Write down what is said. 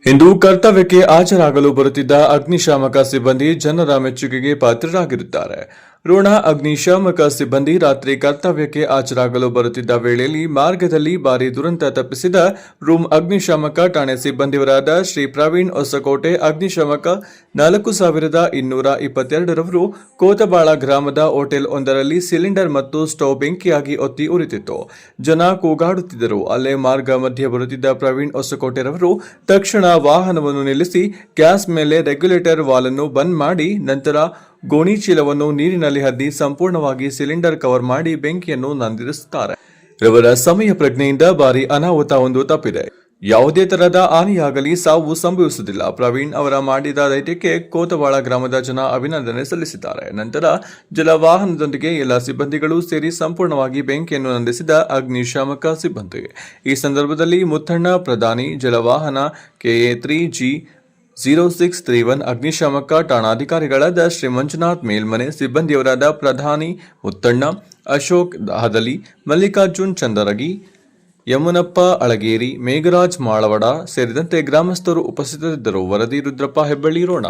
ಇಂದು ಕರ್ತವ್ಯಕ್ಕೆ ಹಾಜರಾಗಲು ಬರುತ್ತಿದ್ದ ಅಗ್ನಿಶಾಮಕ ಸಿಬ್ಬಂದಿ ಜನರ ಮೆಚ್ಚುಗೆಗೆ ಪಾತ್ರರಾಗಿರುತ್ತಾರೆ. ರೋಣ ಅಗ್ನಿಶಾಮಕ ಸಿಬ್ಬಂದಿ ರಾತ್ರಿ ಕರ್ತವ್ಯಕ್ಕೆ ಹಾಜರಾಗಲು ಬರುತ್ತಿದ್ದ ವೇಳೆಯಲ್ಲಿ ಮಾರ್ಗದಲ್ಲಿ ಭಾರೀ ದುರಂತ ತಪ್ಪಿಸಿದ ರೂಮ್ ಅಗ್ನಿಶಾಮಕ ಠಾಣೆ ಸಿಬ್ಬಂದಿಯವರಾದ ಶ್ರೀ ಪ್ರವೀಣ್ ಹೊಸಕೋಟೆ ಅಗ್ನಿಶಾಮಕ 4222 ರವರು ಕೋತಬಾಳ ಗ್ರಾಮದ ಹೋಟೆಲ್ ಒಂದರಲ್ಲಿ ಸಿಲಿಂಡರ್ ಮತ್ತು ಸ್ಟವ್ ಬೆಂಕಿಯಾಗಿ ಹೊತ್ತಿ ಉರಿತಿತ್ತು. ಜನ ಕೂಗಾಡುತ್ತಿದ್ದರು. ಅಲ್ಲೇ ಮಾರ್ಗ ಮಧ್ಯೆ ಬರುತ್ತಿದ್ದ ಪ್ರವೀಣ್ ಹೊಸಕೋಟೆರವರು ತಕ್ಷಣ ವಾಹನವನ್ನು ನಿಲ್ಲಿಸಿ ಗ್ಯಾಸ್ ಮೇಲೆ ರೆಗ್ಯುಲೇಟರ್ ವಾಲ್ ಬಂದ್ ಮಾಡಿ ನಂತರ ಗೋಣಿ ಚೀಲವನ್ನು ನೀರಿನಲ್ಲಿ ಅದ್ದಿ ಸಂಪೂರ್ಣವಾಗಿ ಸಿಲಿಂಡರ್ ಕವರ್ ಮಾಡಿ ಬೆಂಕಿಯನ್ನು ನಂದಿಸುತ್ತಾರೆ. ಇವರ ಸಮಯ ಪ್ರಜ್ಞೆಯಿಂದ ಭಾರಿ ಅನಾಹುತ ತಪ್ಪಿದೆ. ಯಾವುದೇ ತರಹದ ಹಾನಿಯಾಗಲಿ ಸಾವು ಸಂಭವಿಸುವುದಿಲ್ಲ. ಪ್ರವೀಣ್ ಅವರ ಮಾಡಿದ ಧೈರ್ಯಕ್ಕೆ ಕೋತವಾಳ ಗ್ರಾಮದ ಜನ ಅಭಿನಂದನೆ ಸಲ್ಲಿಸಿದ್ದಾರೆ. ನಂತರ ಜಲವಾಹನದೊಂದಿಗೆ ಎಲ್ಲ ಸಿಬ್ಬಂದಿಗಳು ಸೇರಿ ಸಂಪೂರ್ಣವಾಗಿ ಬೆಂಕಿಯನ್ನು ನಂದಿಸಿದ ಅಗ್ನಿಶಾಮಕ ಸಿಬ್ಬಂದಿ. ಈ ಸಂದರ್ಭದಲ್ಲಿ ಮುತ್ತಣ್ಣ ಪ್ರಧಾನಿ, ಜಲವಾಹನ KA3G 0631 ಅಗ್ನಿಶಾಮಕ ಠಾಣಾಧಿಕಾರಿಗಳಾದ ಶ್ರೀ ಮಂಜುನಾಥ್ ಮೇಲ್ಮನೆ, ಸಿಬ್ಬಂದಿಯವರಾದ ಪ್ರಧಾನಿ ಮುತ್ತಣ್ಣ, ಅಶೋಕ್ ಹದಲಿ, ಮಲ್ಲಿಕಾರ್ಜುನ್ ಚಂದರಗಿ, ಯಮುನಪ್ಪ ಅಳಗೇರಿ, ಮೇಘರಾಜ್ ಮಾಳವಡ ಸೇರಿದಂತೆ ಗ್ರಾಮಸ್ಥರು ಉಪಸ್ಥಿತರಿದ್ದರು. ವರದಿ ರುದ್ರಪ್ಪ ಹೆಬ್ಬಳ್ಳಿ, ರೋಣ.